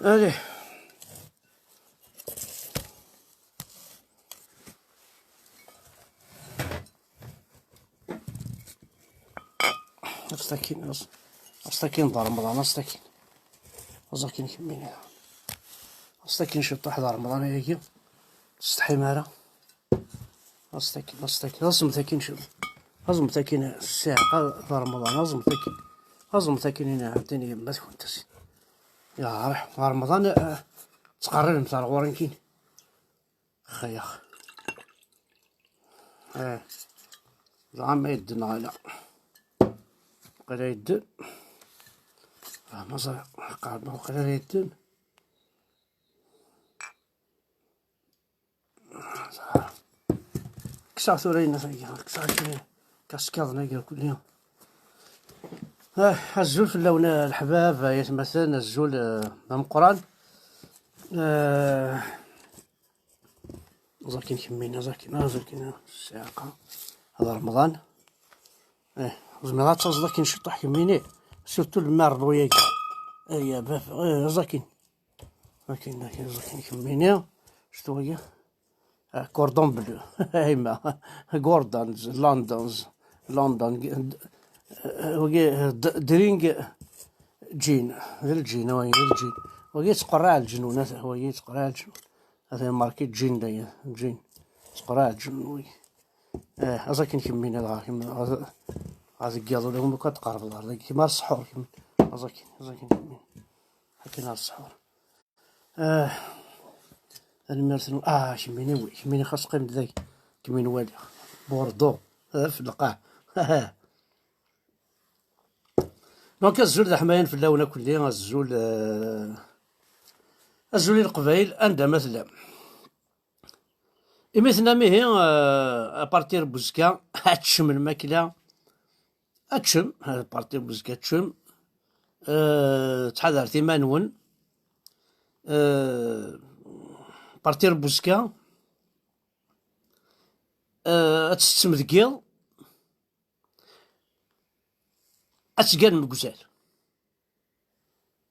Allez. أستكين دار رمضان أستكين كمين أستكين شط واحد رمضان هيك تستحي مارا أستكين لازم تاكين شو لازم تاكين الساعة دار رمضان لازم تاكين هنا عطيني ما تكون تسي يا رح رمضان تقرر نتاع الغورين كين خيخ زعما ما يدنا على قرا يدن مازال قاعد ما قرا يدن كسا ثورينا كسا كاسكاضنا كل يوم الزول في اللون الحباب يتمثل الزول من قران زاكين كمينا زاكين الساعة هذا رمضان زمرات زاكين شطح كميني سيرتو الماء الروياك يا باف زاكين كميني شتو هي كوردون بلو هيما غوردونز لندن درينج جين الجين وهي تقرع الجنونات هي تقرع الجنون هذا ماركت جين دايا جين تقرع الجنون أزاكين كمين هذا الجاضو لهم كتقرب الأرض كيما السحور كيما أزاكين كمين حكينا السحور المرسل كمين خاص قيم ذاك كمين والي بوردو في اللقاح دونك الزول ذا حماين في اللون كلي الزول القبايل عندها مثلا مثلا ميه ابارتير بوزكا هاتشم الماكله هاتشم ابارتير بوزكا تشم تحضر ثمانون بارتير بوزكا تستم ذكيل أتسجل مقزال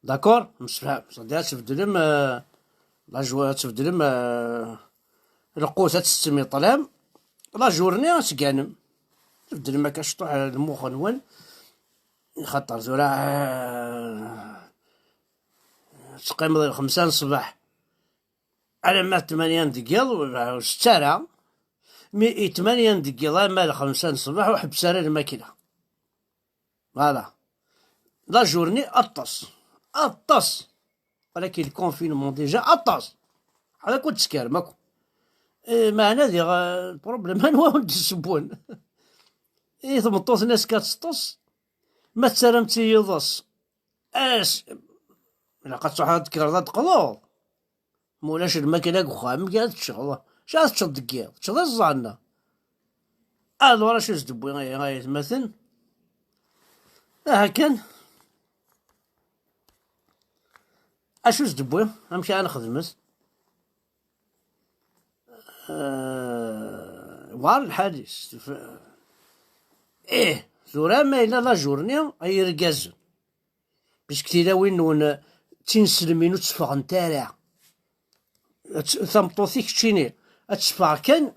داكور مسفهم صديق تبدلم لا جوا تبدلم القوس تستمي طلام لا جورني تسقانم تبدلم كشطوح المخ نون خطر زورا تقيم 5 الصباح على ما 8 دقيقة وستارة 8 دقيقة مال 5 الصباح وحب سارة الماكينة فوالا لا جورني أطس ولكن الكونفينمون ديجا أطس هذا كنت سكار ماكو معنا ذي البروبليم هو ولد السبون ثمطوط ناس كتسطس ما تسالمت يضص إلا قد صحات كرضات قلوض مولاش الماكينة كخام كانت تشغل شاد تشد دقيقة تشد الزعنا هذا ورا شو زدبوي غاية مثلا هاكن اشو زدبوي نمشي انا خدمت وار الحادث زورا ما إلا لا جورني اي رقازن باش كتيلا وين تنسلمين وتصفغ نتاع ثمطوثيك تشيني تصفغ كان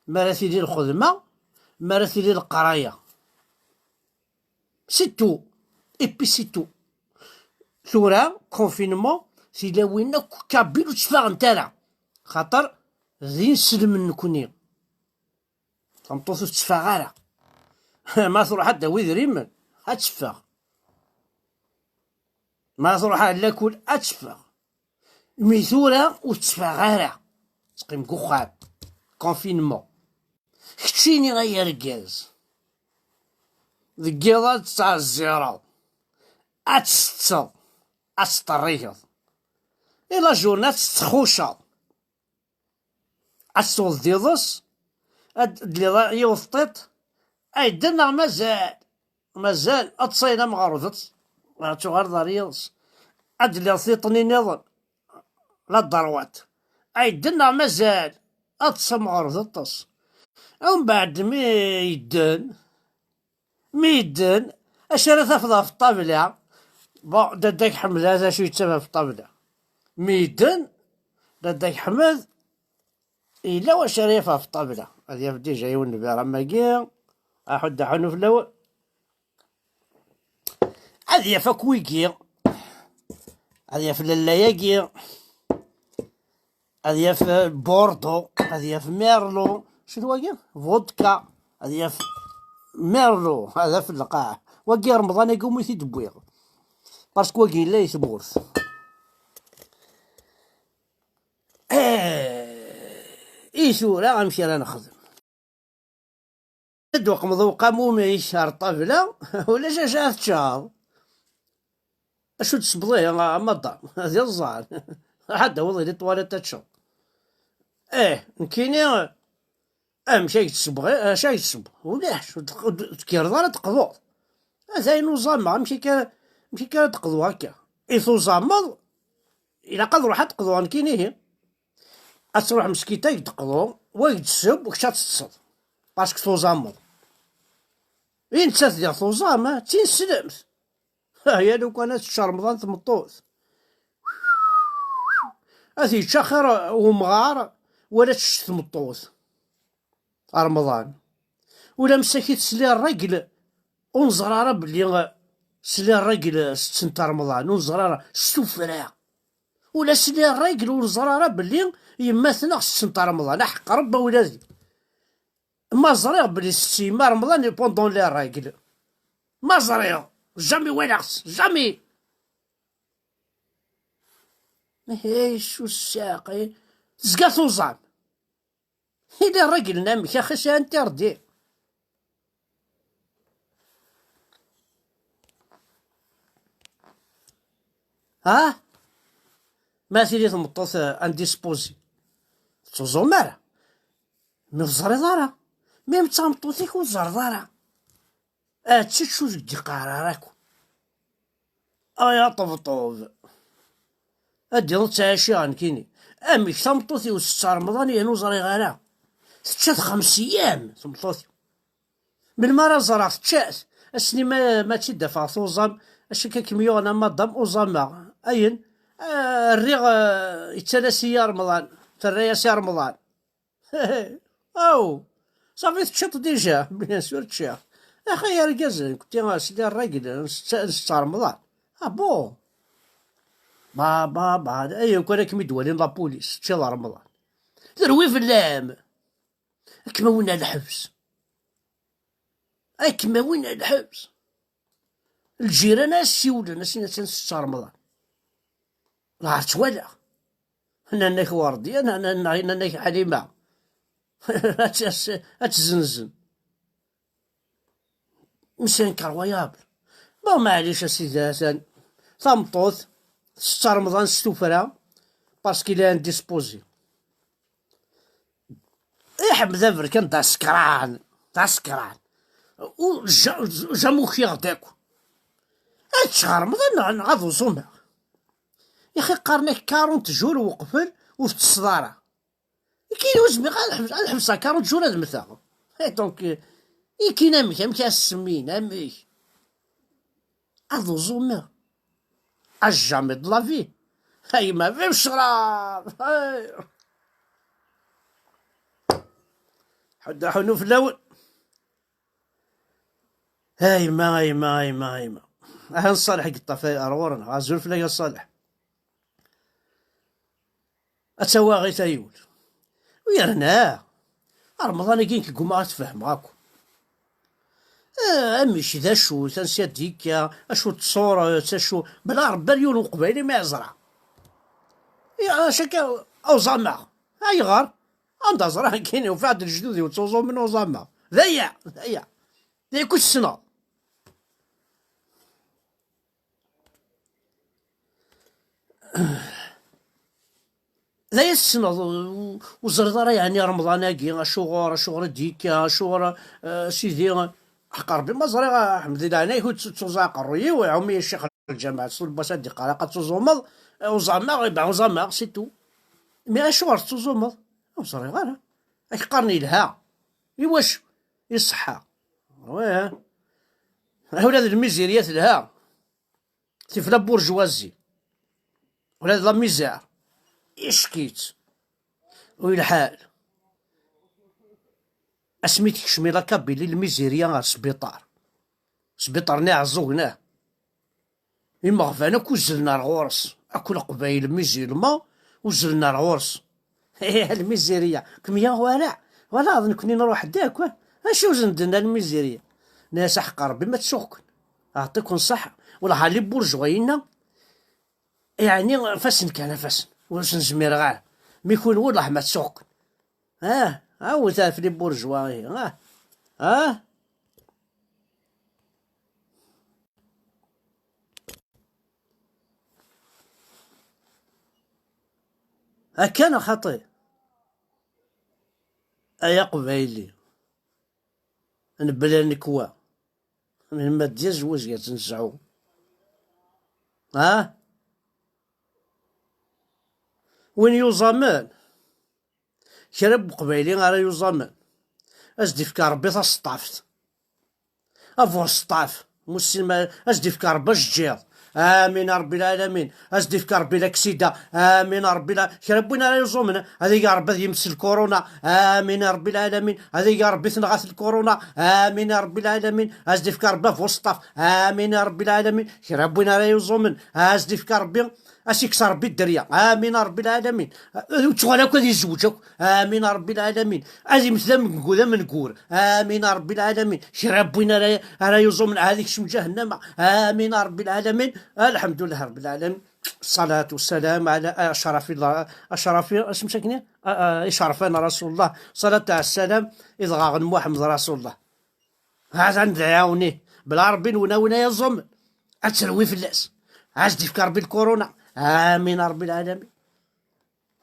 مراتي ديال الخدمة مراتي ديال القراية سيتو ايبي سيتو ثورا كونفينمون سيلا وين كابيل وتشفاغ نتاعنا خاطر ذي نسلم نكوني تمطوث تشفاغ ما تروح حتى ويذريم اتشفاغ ما تروح لا كل اتشفاغ ميثورا وتشفاغ تقيم كوخاب كونفينمون كتشيني غير ركاز ذكيضة تاع الزيرو أتستل أتستريض إلا جورنات تخوشا أتسول ديضس اللي يوثطيط أي دنا مازال أتصينا مغارضت تغار ضريضس اللي ثيطني نظن لا الضروات أي دنا مازال أتصم مغارضتس ومن بعد ميدن أشرا تفضى في الطابلة داك حملة شو يتسمى في الطابلة ميدن لديك حمد إلا واش ريفها في الطابلة هذه في ديجا يونبي راه ماكي أحد حنو في الأول هذه في كويكي هذه في اللاياكي هذه في بوردو هذه في ميرلو شنو هو فودكا هذه في ميرلو هذا في القاع وكي رمضان يقوم يتدبويغ باسكو وكي لا يثبورث إيشو لا غنمشي راه نخدم دوق مذوقة موميش على الطابلة ولا جا شهر اشو تصبضيه مضى هذه الزهر حتى والله دي طواليت تشرب نكيني مشي تصبغي شاي تصبغ ولا شو تكيرضا تقضو هذا نظام مشي كان تقضو هكا إيثو زامض إلا قد روح تقضو نكينيه أتروح مسكيتا يتقضو ويتسب وكشا تصد باسكو توزامض إن تسدي توزام تنسلمت هي لو كانت شهر رمضان تمطوط هذه تشخر ومغار ولا تمطوط رمضان ولا مساكي تسلي الرجل ونزرارة بلي سلي الرجل ستة رمضان ونزرارة السفرة ولا سلي الرجل ونزرارة بلي يمثلنا ستة رمضان حق ربا ولادي ما زريغ بلي ستيما رمضان بوندون لي الرجل ما زريغ جامي ويناكس جامي شو الساقي زقا توزان إلا الرجل نامك يا خي أنت ردي ما تيلي تمطوط انديسبوزي توزو مارا مي وزري دارا ميم تمطوطيك وزر دارا تشو دي قراركو يا طبطوب ادي نتعاشي غنكيني اميك تمطوطي وستة رمضان يانو زري غالا تشات 5 أيام تمطوطي من مرة زرا تشات اسني ما تدفع توزام اشكا كميو انا مضم وزما اين الريغ يتلاسي رمضان ترياسي رمضان او صافي تشط ديجا بيان سور تشا اخي يا رجال كنت سيدي الراجل ستة رمضان بون با ايوا كون راكم يدوالين لابوليس تشي رمضان تروي في اللام كما وين الحبس كما وين الحبس الجيران السيولة نسينا ستة رمضان لا عرفت ولا انا ناك وردي انا ناك حليمة اتزنزن مسان كرويابل بون معليش اسيدي هسان تمطوط 6 رمضان ستوفرا باسكو لا انديسبوزي يحب ذا كان تاع سكران و جا موخي غداكو هاد شهر رمضان غادو صومع يا اخي قارناك 40 جور وقفل وفي الصدارة كاين وزمي غنحبسها 40 جور هاد مثلا دونك كاين امك السمين امك غادو صومع اجامي دو لافي هاي ما فيهم شراب حدا حنو في الاول هاي ما نصالح قطا في ارورنا غازول في لاقا صالح اتوا غي تايول ويرنا رمضان كاين كيما تفهم غاكو امشي ذا شو تنسى ديكا اشو تصورة تشو بلا ربا اليون وقبايلي ما يزرع يا شكا او زعما هاي غار عندها زرع كاين وفعد الجدود وتوزو منو زعما ذيا كل سنة ذي السنة وزردارا يعني رمضان شغل ديكا شغل سيدي حق ربي ما زري حمد لله انا يكون توزع قروي وعمي الشيخ الجامعة تصل بسات قراقة توزومض وزعما غيباعو زعما سي تو مي اشغل توزومض وزري غانا قارني لها واش يصحى واه ولاد الميزيريات لها تفلا بورجوازي ولاد لا ميزير يشكيت ويلحال اسميت كشمي لا كابيلي الميزيريا غير سبيطار ناع عزوغناه إما غفانا كوزلنا الغورس أكل قبايل ميزيلما وزلنا الغورس الميزيريا كمية ولا أظن كوني نروح داك أشي وزندنا الميزيريا ناس حق ربي ما تسوقن أعطيكم صحة ولا هالي بورجوينا يعني فاسن كان فاسن واش نزمير غاه ميكون والله ما تسوقن هاو تعرف لي بورجواي كان خطير أيا قبايلي نبلا نكوا من ما ديال زواج قاعد تنسعو وين يوزامان كرب قبايلي غير يوزامان أزدي في ربي تصطافت أفو سطاف مسلم أزدي في ربي الجيض آمين ربي العالمين أزدي في ربي الأكسيدة آمين ربي كربونا لا يزومنا هذا يا ربي يمس الكورونا آمين ربي العالمين هذا يا ربي تنغاث الكورونا آمين ربي العالمين أزدي في ربي فوسطاف آمين ربي العالمين كربونا لا يزومن أزدي في ربي أسيكسر ربي الدريا آمين ربي العالمين وتغالك هذه زوجك آمين ربي العالمين هذه مثل من نقول آمين ربي العالمين شربنا راه يوزو من هذيك شم جهنم آمين ربي العالمين الحمد لله رب العالمين الصلاة والسلام على أشرف اسم ساكنين إشرفنا رسول الله صلاة السلام إضغاغ محمد رسول الله هذا ندعاوني بلا ربي ونا يزم أتسروي في اللاس عزدي في ربي الكورونا آمين ربي العالمين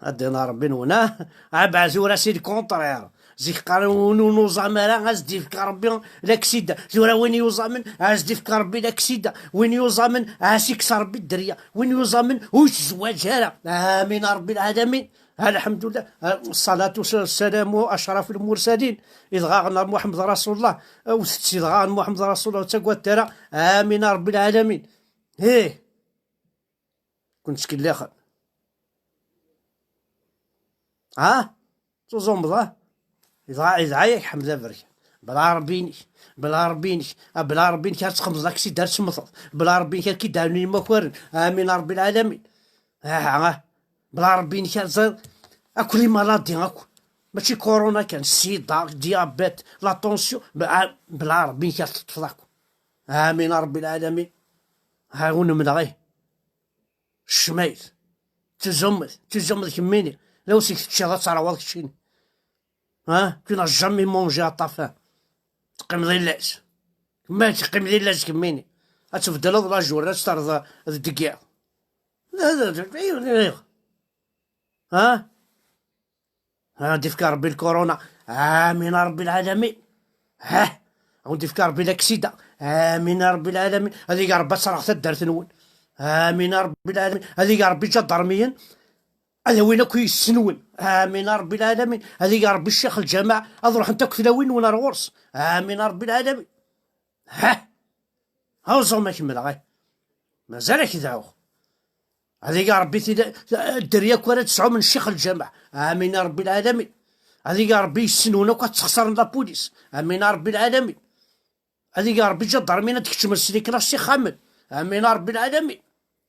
أدينا ربي ونا عبعزورا سيدي كونترير زيك قانون نوزامرا غازدي في ربي لاكسيدا زورا وين يوزامن غازدي في ربي لاكسيدا وين يوزامن عاسيكس ربي الدريا وين يوزامن وش زواج هذا آمين ربي العالمين الحمد لله الصلاة والسلام أشرف المرسلين إذ غاغنا محمد رسول الله وستسيد غاغنا محمد رسول الله وتقوى الترى آمين ربي العالمين كنت كلاخر تزوم إذا عايك حمزة بركة بلا ربينيش كانت تخمز لك سي دار سمطط بلا ربيني كي دارني مكورن آمين ربي العالمين بلا ربيني كان أكل مرضي أكل ماشي كورونا كان سيدا ديابيت لا طونسيون بلا ربيني كانت تطفلاك آمين ربي العالمين هاون من غيه الشمايل تزمت كميني لو سيك تشغل صراوات كشيني كنا جامي مونجي طافان تقيم ذي اللاس ما تقيم ذي اللاس كميني أتفضل لا جور تسترض الدقيق هادي في ربي الكورونا آمين ربي العالمين ودي في ربي الاكسيدا آمين ربي العالمين هذيك ربي صراحة دارت نون آمين ربي العالمين هذيك ربي جا ضرميا هذا وين كويس سنون آمين ربي العالمين هذيك ربي الشيخ الجماعة أروح أنت كثلاوين ولا الغرس آمين ربي العالمين هاو زوما كمل غاي مازال كذا هذيك ربي الدريا كوانا تسعو من الشيخ الجماعة آمين ربي العالمين هذيك ربي يسنونا وكتخسر لابوليس آمين ربي العالمين هذيك ربي جا ضرمينا تكتشم السليك راه الشيخ حامد آمين ربي العالمين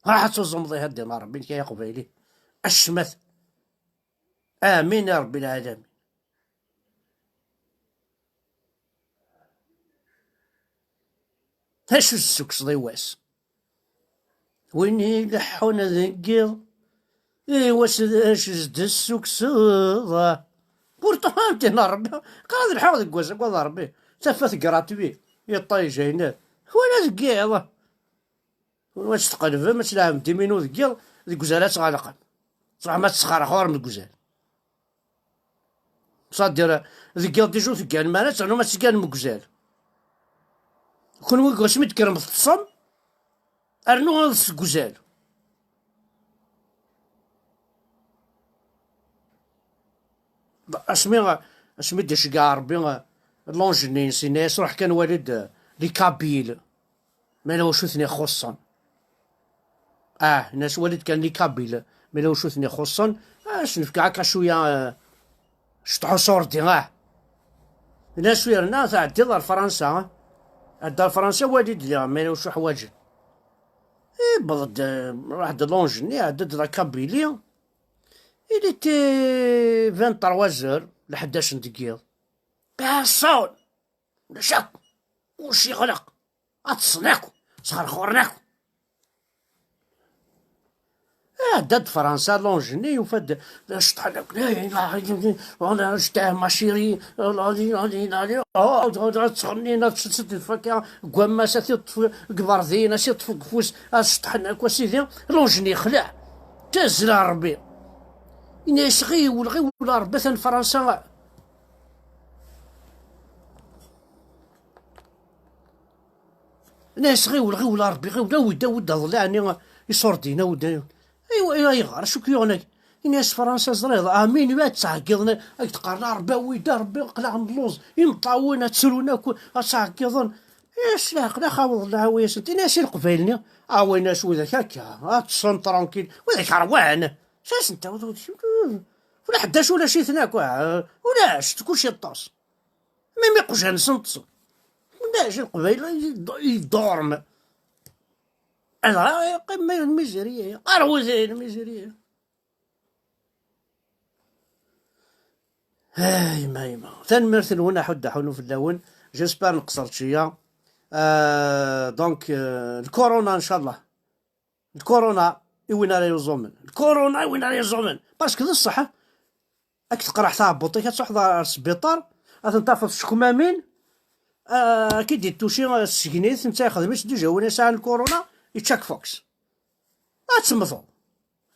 راح تزمضي هادي ربي كي قبيلي الشمث آمين يا رب العالمين هاشو السكس ضيواس وين يلحون ذنقيض واش اش زد السكس بورتو دينا ربي قرا الحوض كواس كوا ربي تفات قراتوي يطيج هنا ولا ذقيض واش تقلب ما تلعب ديمينو ذقيض ذي كوزالات غالقا صراحة ما تسخر خوار من الكوزال صادر ذقيض ديجو ثقال مالات انا ما تسقال من الكوزال كون واش متكرم في التصم ارنو غنص الكوزال اسمي داش كاع ربي لونجنين سيناس روح كان والد لي كابيل ما لو شوثني خصا ناس والد كان لي كابيل ما لو شوثني خصا اش نفك هكا شويه شطحو صورتي هنا شويه هنا تعدي دار فرنسا دار فرنسا وادي ديالها ما واش حوايج بلد واحد لونجني عدد لا كابيلي il était 23 heures ل 11 دقيقة بيرسون شاك وش يغلق اتصناكو صرخورناكو عدد فرنسا لونجني وفد شطحناك انا شتاه ماشيري تغنينا تسد الفكا كواما ساتي كبردينا سي طفق فوس شطحناك وسيدي لونجني خلع تازل ربي إناش غي ولا ربي ثان فرنسا ناس غي ولا ربي ودا ضلعني يصور دينا ودا ايوا يغار شو كيونك الناس فرنسا زريض امين ما تعقضنا تقارنا ربي ويدا ربي قلع اللوز يمطاونا تسرونا تعقضن ايش لا قلا خاوض الله وياس انت ناس القبيلني وين ناس وذاك هكا تصون ترونكيل وذاك روان شاش انت ولا حداش ولا شي ثناك ولا كلشي طاس ما يقوش نصنتص ماشي القبيله يدورم انا قمه الميزيريه اروزين الميزيريه هاي ما ثاني مرثل هنا حد حنو في اللون جيسبر نقصرت شويه دونك الكورونا ان شاء الله الكورونا وين راه يزومن الكورونا وين راه يزومن باسكو الصحه راك تقرا حتى هبطي كتحضر السبيطار تنطفط الشكمامين كي دير توشي السكنيت نتا خدمت ديجا وانا ساعه الكورونا يتشاك فوكس تسمطو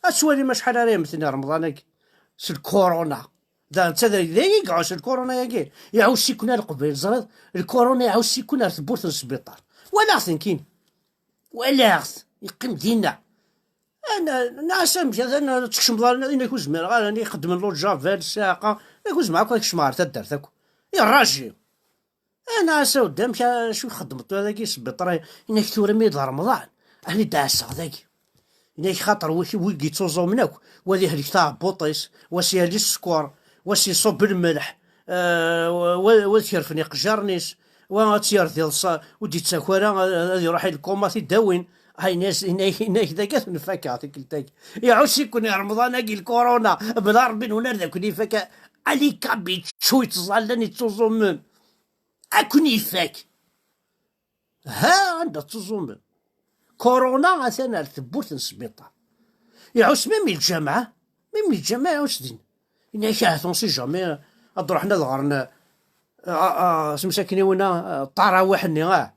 تسوالي ما شحال راه مثلني رمضانك سي الكورونا انت يقعد الكورونا ياكي يعاود سيكون القبيل زرد الكورونا يعاود سيكون تبوت السبيطار ولا ثنكين ولا يقيم دينا انا مشى انا تكشم انا كوز زمير راني نخدم لو جافيل الساقه كوز معاك كشمار تدرتك يا راجل انا سود مشى شو خدمت هذاك السبيطار انك ثوره ميد رمضان راني داس هذاك انك خاطر ويلقي توزو منك وهذه هذيك تاع بوطيس وسي هذيك السكور وسي صب الملح وثيرفني قجرنيس وتير ديال ودي تساكوره هذه روح الكوما تداوين هاي ناس هناك ذاك نفكا تاك يعوش يكون رمضان هاكي الكورونا بلا ربي ولا ذاك نفكا عليك بيت شوي تزالني تزومن اكوني فاك ها عندها تزومن كورونا اثنا ثبوت السبيطار يعوش ميمي الجامعه يعوش دين إنا كاهتون سي جامي روحنا ظهرنا سمساكني ونا طراوحني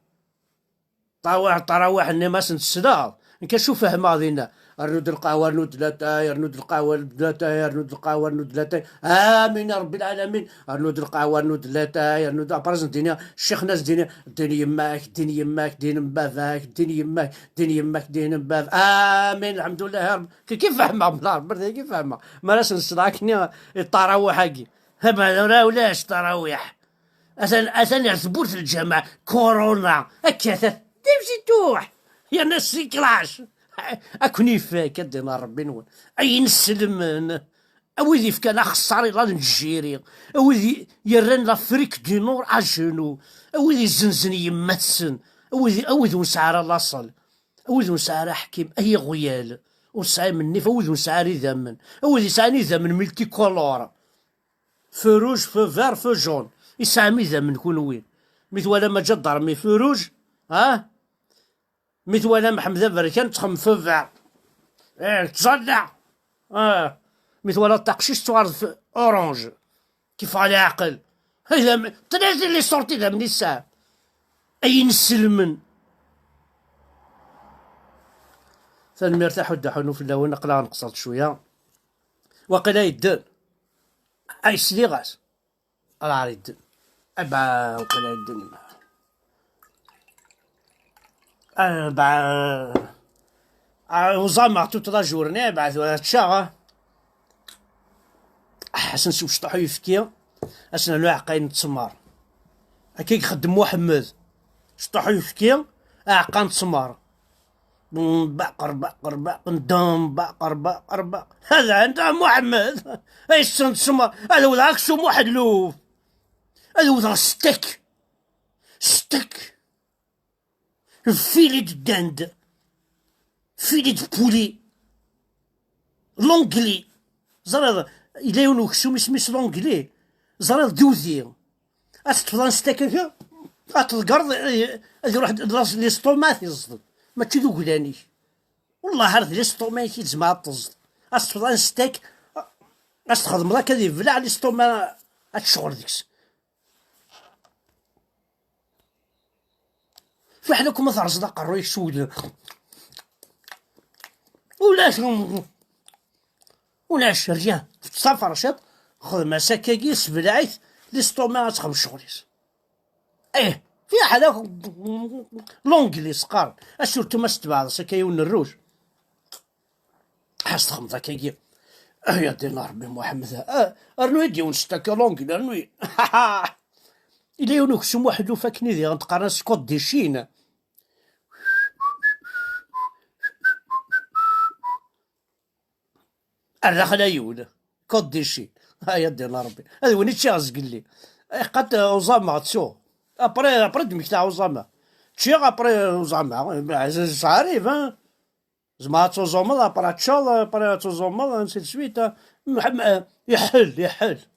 طراوحني ما سنتسدا كنشوف فهمها دينا رنود القهوه رنود ثلاثه رنود القهوه ثلاثه رنود القهوه رنود ثلاثه امين يا رب العالمين رنود القهوه رنود ثلاثه رنود ابرز الدنيا الشيخ ناس ديني دين يماك دين مبافاك دين يماك دين مباف امين الحمد لله يا رب كيف فهمها بالله برد كيف فهمها ما راش نصدقني التراويح هاكي هبا ولاش تراويح اثن ثبوت الجماعه كورونا هكا تمشي توح يا ناس سيكلاش اكوني فاك دينا ربي نون اي نسلم اوذي فكان خساري لا نجيري اوذي يرن لافريك دي نور اجنو اوذي زنزن يمتسن اوذي نسعر لاصل اوذي نسعر حكيم اي غيال وسعي مني فوذي نسعر ذمن اوذي ساني ذمن ملتي كولور فو روج فو فير فو جون يسامي ذمن كون وين مثل ما جا ضرمي فو روج مثل محمد بركان تخم فو فير تصدع مثل التقشيش توارد في اورانج كيف على عقل هذا ثلاثه اللي صورتي ذا من الساعه اي نسلمن ثاني مرتاح ودحونو في اللون نقلا نقصرت شويه وقيلا يدن اي سليغاس راه يدن ابا وقيلا يدن وزعما توت لا جورني بعد تشاغا حسن سوق شطحو يفكي اسنا لو عقاين تسمار هكا يخدم محمد شطحو يفكي عقان تسمار بقر ندم بقر هذا انت محمد اي سنسمر هذا وذاك شو محلوف هذا وذا ستك فيلي داند فيلي بولي لونجلي زرا الى يونو شو مش لونجلي زرا دوزي استفضل ستك هكا اتلقرض يروح لي ستومات يصدق ما تشدو قلاني والله عارف لي ستومات يتزمع تصدق استفضل ستك استخدم ذاك هذي بلع لي ستوما الشغل ديكس في حالكم مثلا صدق الروي سود ولاش رجال سافر شط خذ مساكاكيس بلعيت لي ستوما تخدم شغليس ايه في حالك لونجلي سقار اشورتو ما ستبعض سكايون الروج حاس تخدم ذاك يا دينا ربي محمد ارنوي ديون ستاكا لونجلي ارنوي إلا يونوك شم واحد وفاكني ذي غنتقارن سكوت دي شين الرخ لا يون كوت دي شين هيا دينا ربي هذا وين تشاز قال لي قد اوزاما تسو ابري دمك تاع اوزاما تشي ابري اوزاما عزيز عارف زعما توزوما ابرا تشال ابرا توزوما نسيت سويت يحل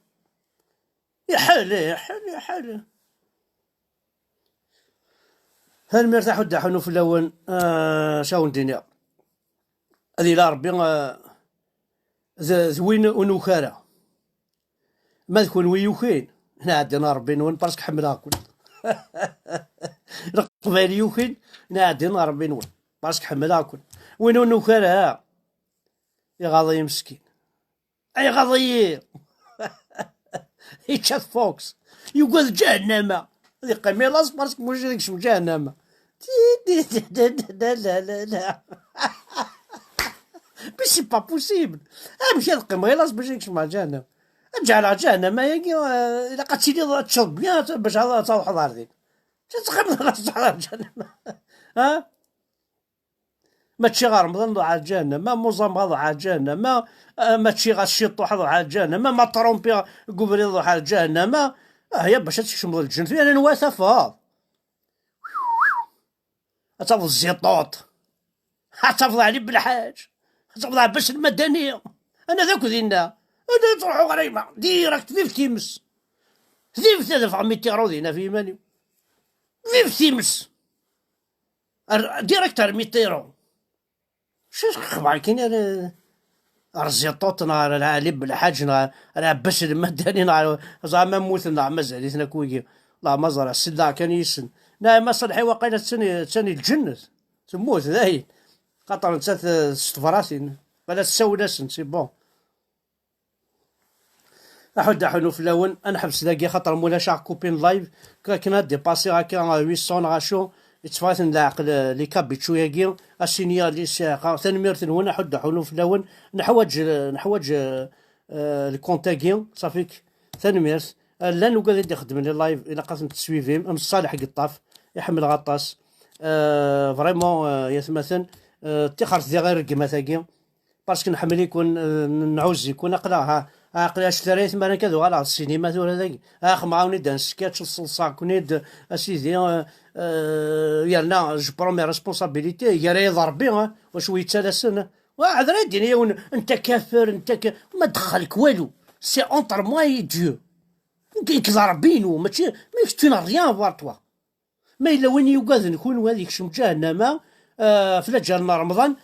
هل مرتاح ودحونو في اللون شاون الدنيا هذه لا ربي زوين ونوكارا ما تكون ويوكين هنا عندنا ربي نون باسكو حمل اكل قبالي يوكين هنا عندنا ربي نون باسكو حمل اكل وين نوكارا يا غاضي مسكين اي غاضي هيتشات فوكس يقول جهنم هذه قيمة لاص باسكو موش ديك جهنم لا بس سي با بوسيبل امشي القيمة لاص باش يكشف جهنم نجعل جهنم الا قتيلي تشرب بيان باش تروح ضاردين تقبل على جهنم ها ما تشي غير رمضان على جهنم ما موزم هذا على جهنم ما تشي غير الشيط واحد على جهنم ما ترومبي قبري على جهنم هي باش تشمل الجن فيها نواثا فاض تفض الزيطوط تفض علي بالحاج تفض على باش المدنيه انا ذاك دينا انا تروحوا غريمه ديريكت فيف تيمس فيف 300 دينا في مانيو فيف تيمس ديريكت 200 شو خبار كاين الزيطوط نهار العالي بالحاج نهار باش المدني نهار زعما موتنا مازال كويكي الله ما زرع السلا كان يسن لا ما صلحي واقيلا ثاني الجنة تموت ذاهي خاطر نسات استفراسين ولا تساوناسن سي بون حنو في اللون انا حبس ذاكي خاطر مولا شاع كوبين لايف كنا ديباسي هكا 800 غاشو يتفايتن العقل لي كابيتشو ياكي السينيال لي ساقا تنميرت هنا حنو في اللون نحوج الكونتاكي صافيك تنميرت لانو قاعد يخدم لي لايف الى قاسم تسويفيم ام صالح قطاف يحمل غطاس فريمون يتمثل تخرج دي غير كيما ثاكي باسكو نحمل يكون نعوز يكون اقلاها عقلي اشتريت مانا كذا على السينما ثورة ذاك اخ معاوني دان سكيتش الصلصه كونيد اسيدي يالنا جو برون مي ريسبونسابيليتي يا ريض ربي واش يتسالسن وعاد ديني انت كافر ما دخلك والو سي اونتر موا اي ديو كذا ربينو ماشي ما فتينا ريان فوار توا ما الا وين يوقاد نكون هذيك شم جهنم في جهنم رمضان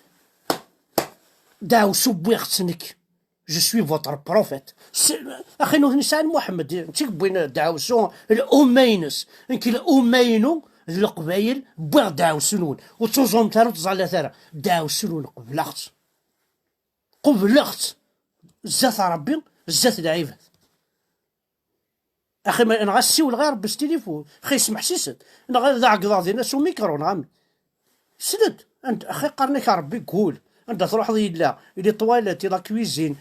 داو سبوي خصنك جو سوي فوتر بروفيت اخي نسان محمد تيكبوين داوسو الامينس انك الامينو القبايل بوغ داوسنون وتوزون تارو تزال ثرا داوسنون قبلخت زات ربي زات العباد اخي ما نغسي ولا غير بالتليفون خي سمح سيسد انا غير ذا قضاضينا سو ميكرو نعم سدد انت اخي قرنك ربي قول انت تروح ضي لا اللي طوالتي لا كويزين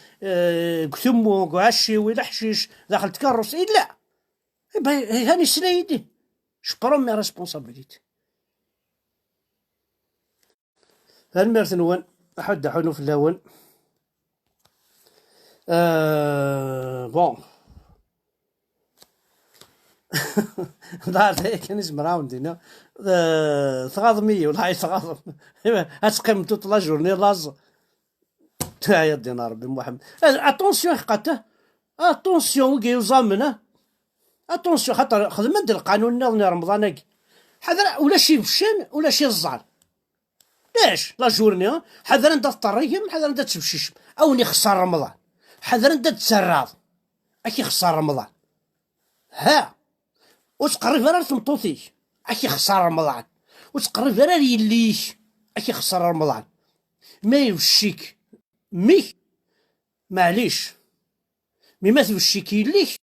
كثمو عشي ولا حشيش داخل تكرس لا هاني سنيدي جو برون مي ريسبونسابيليتي الميرت نون أحد حنو في اللون. بون دار كان اسم راوندينا ثغاضمية ولا هاي ثغاضم أتقيم توت لا جورني لاز يا دينا ربي محمد. اتونسيون حقاته اتونسيون كي يزامنه اتونسيون خاطر خدمت القانون نظني رمضانكي حذر ولا شي بشان ولا شي الزعر ليش لا جورني حذر انت تطريهم حذر انت تبشيش او يخسر رمضان حذر انت تسراد اكي خسر رمضان ها وتقرب على تمطوطي اكي خسر رمضان وتقرب على يليش اكي خسر رمضان ما يوشيك مي معليش مي ما توشيك يليش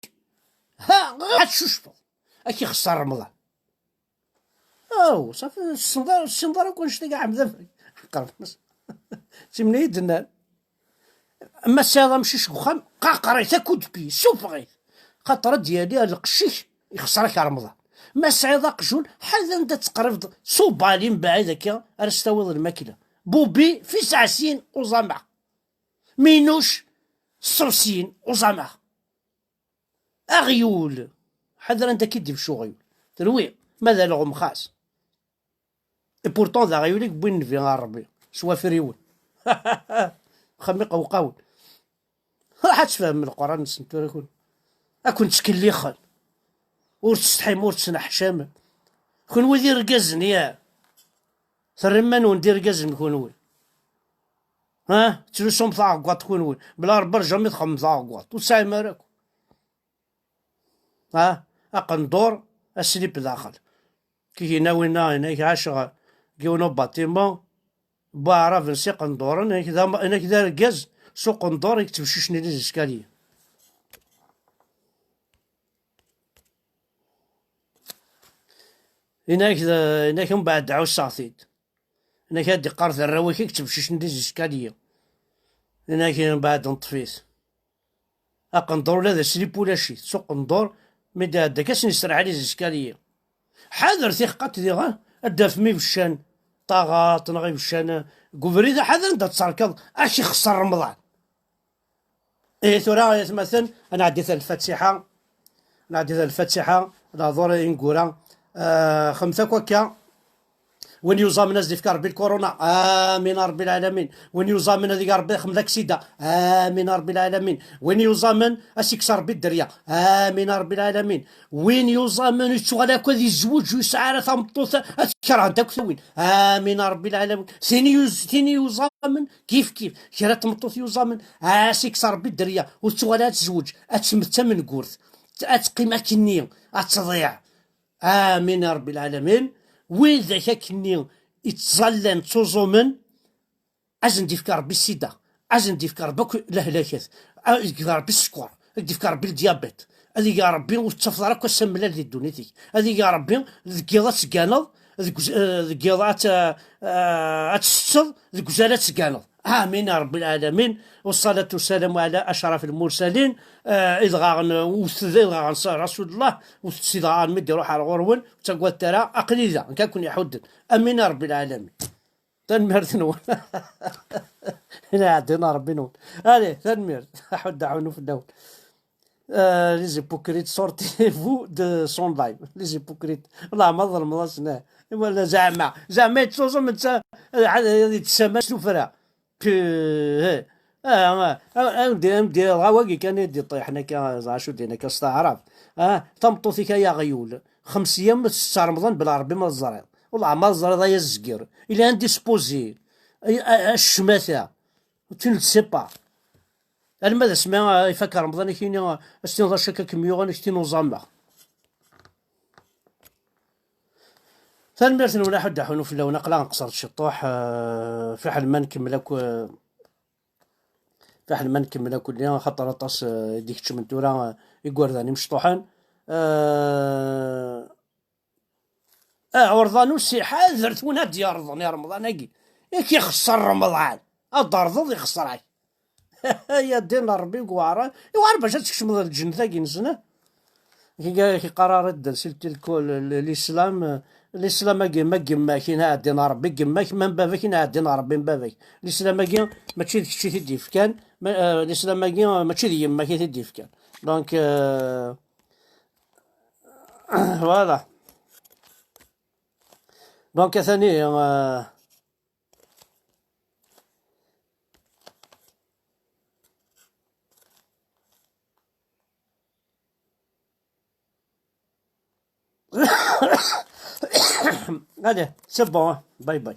ها غاتشوشطو اكي خسر رمضان او صافي السنظار كون شتي كاع مذفري قرب تمني يدنا اما الساده مشي شخام قريت كود بي سوف غير خاطر ديالي القشيش يخسرك رمضان ما سعيد قجول حال انت تقرب صوبالي من بعد هكا ارستوض الماكله بوبي في سعسين وزمع مينوش صرسين وزمع اغيول حذر انت كي دير شو غيول تروي ماذا لغم خاص اي بورتون ذا غيوليك بوين في ربي سوا فريون خميقه وقاول راح تفهم من القران نسنتو يكون اكون تشكل خال ورتستحي مورتسنا حشام كون وذي رقزني يا ثرمان وندير رقزن كون وي ها تلوسهم ثاقوات كون وي بلا ربر جامي تخم ثاقوات وساي مارك ها اقندور اسليب داخل كي ناوينا هناك عاشق كيونو باتيمون بعرف نسي قندور هناك ذا رقز سوق قندور يكتب شنو لي زكاليه هناك من بعد دعو الساطيد هناك هادي قارث الروايح يكتب شي ندير زكاليه هناك من بعد نطفيت اقندور لا سليب ولا شي سوق ندور مدا هدا كاش نسرع عليه زكاليه حاضر ثقات ديغا الداف مي بشان طاغات نغي بشان كوفريدا حاضر انت تسركض اش يخسر رمضان ايه ثورا مثلا انا عديت الفاتحه لا ضور انكورا خمسة كوكا وين يوزا من ذيك ربي الكورونا امين رب العالمين وين يوزا من ذيك ربي خمسة سيدا امين رب العالمين وين يوزا من اسيكسر بالدريا امين رب العالمين وين يوزا من الشغل كذي الزوج ويسعر ثمطوث اذكر انت كثوين امين رب العالمين ثاني يوزا من كيف كرا تمطوث يوزا من اسيكسر بالدريا والشغلات الزوج اتسمت من كورث اتقيم كنيه اتضيع امين رب العالمين وين ذاك كني يتظلن توزومن اجن ديفكار بالسيدا اجن ديفكار بك لهلاكات ديفكار بالسكر ديفكار بالديابيت هذيك يا ربي وتفضل راك سملا لي دونيتي هذيك يا ربي ذكيضات تقانض ذكيضات تستر ذكزالات تقانض امين يا رب العالمين والصلاه والسلام على اشرف المرسلين اذ غاغن رسول الله وسيد غاغن مدي روح على غرون تقوى ترى اقليزا كاكون يحدد امين يا رب العالمين تنمر نون هنا عندنا ربي نون عليه تنمر حد عونو في الدول لي زيبوكريت سورتي فو دو سون لايف لي زيبوكريت والله ما ظلم راسنا ولا زعما يتصوصوا من تسمى سفرة ندير غواقي كان يدي طيحنا كاشو دينا كاستعرف تمطوثي يا غيول 5 ايام 6 رمضان بلا ربي ما الزريض والله ما الزريض يا الزقير الى عندي سبوزي الشماثه تنسي با الماذا اسمها يفكر رمضان كاين استنظر شكا كميوغان كتين وزامة ثاني ولا حد حنو في اللون قلا نقصر الشطوح في حال ما نكمل كل خاطر طاس ديك تشمنتورا يقول ذاني مشطوحان عرضان سي حاضر ثونا ديال رمضان يا رمضان كي يخسر رمضان الضرض يخسر يا دين ربي وعرا باش تكشم الجنة كي نسنا كي قرار الدرس الكل الاسلام الاسلام ما قماك ينعدينا ربي قماك من بابك ينعدينا ربي من بابك. الاسلام ماشي داكشي تيدي كان الاسلام ماشي ديال يماك تيدي كان. دونك فوالا. دونك ثاني allez, c'est bon, hein. Bye bye.